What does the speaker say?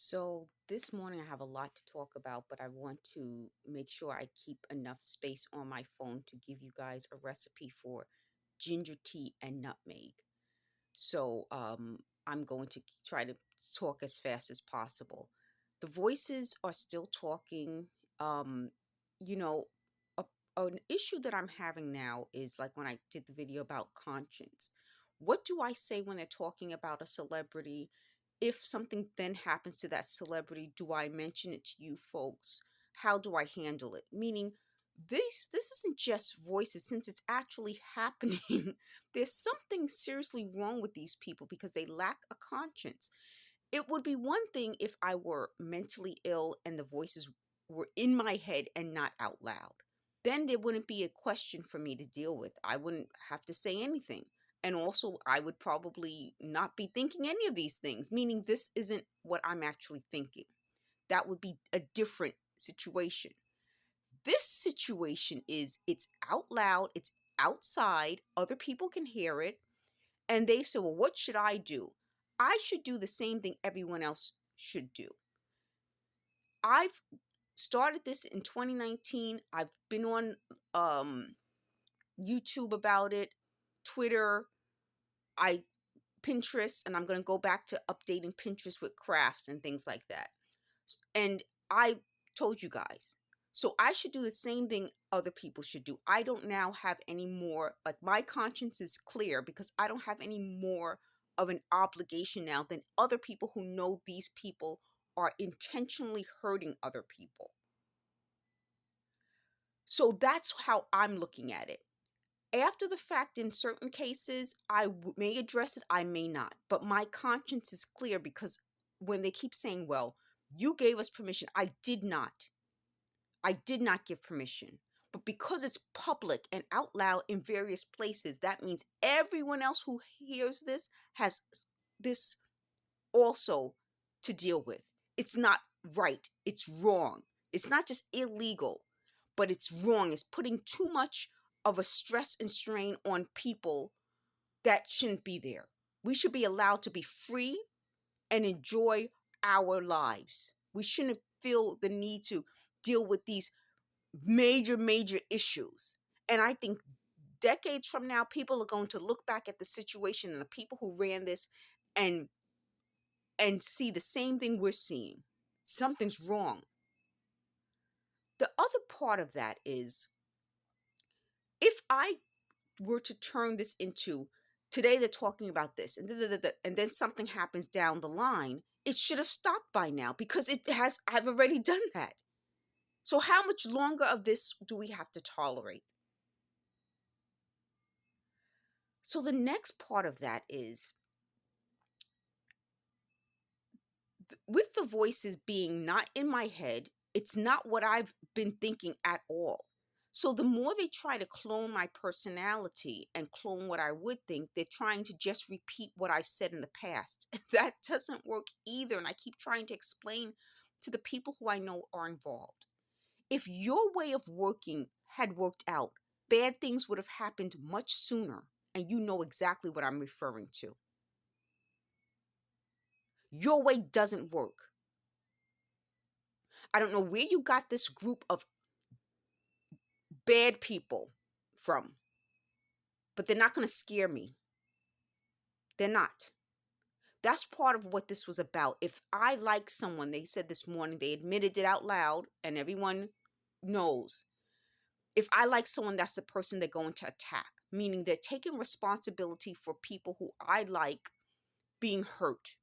So this morning I have a lot to talk about, but I want to make sure I keep enough space on my phone to give you guys a recipe for ginger tea and nutmeg. So I'm going to try to talk as fast as possible. The voices are still talking. Um, you know, a, an issue that I'm having now is like when I did the video about conscience. What do I say when they're talking about a celebrity? If something then happens to that celebrity, do I mention it to you folks? How do I handle it? Meaning, this isn't just voices since it's actually happening. There's something seriously wrong with these people because they lack a conscience. It would be one thing if I were mentally ill and the voices were in my head and not out loud. Then there wouldn't be a question for me to deal with. I wouldn't have to say anything. And also, I would probably not be thinking any of these things, meaning this isn't what I'm actually thinking. That would be a different situation. This situation is it's out loud, it's outside, other people can hear it, and they say, well, what should I do? I should do the same thing everyone else should do. I've started this in 2019. I've been on um, YouTube about it, Twitter, I Pinterest, and I'm going to go back to updating Pinterest with crafts and things like that. And I told you guys. So I should do the same thing other people should do. I don't now have any more, like my conscience is clear because I don't have any more of an obligation now than other people who know these people are intentionally hurting other people. So that's how I'm looking at it. After the fact, in certain cases, may address it, I may not. But my conscience is clear because when they keep saying, well, you gave us permission, I did not. I did not give permission. But because it's public and out loud in various places, that means everyone else who hears this has this also to deal with. It's not right. It's wrong. It's not just illegal, but it's wrong. It's putting too much of a stress and strain on people that shouldn't be there. We should be allowed to be free and enjoy our lives. We shouldn't feel the need to deal with these major issues. And I think decades from now, people are going to look back at the situation and the people who ran this and see the same thing we're seeing. Something's wrong. The other part of that is if I were to turn this into today they're talking about this and then something happens down the line, it should have stopped by now because I've already done that. So how much longer of this do we have to tolerate? So the next part of that is with the voices being not in my head, it's not what I've been thinking at all. So the more they try to clone my personality and clone what I would think, they're trying to just repeat what I've said in the past. That doesn't work either. And I keep trying to explain to the people who I know are involved. If your way of working had worked out, bad things would have happened much sooner. And you know exactly what I'm referring to. Your way doesn't work. I don't know where you got this group of bad people from, but they're not going to scare me. They're not. That's part of what this was about. If I like someone, they said this morning, they admitted it out loud, and everyone knows. If I like someone, that's the person they're going to attack, meaning they're taking responsibility for people who I like being hurt.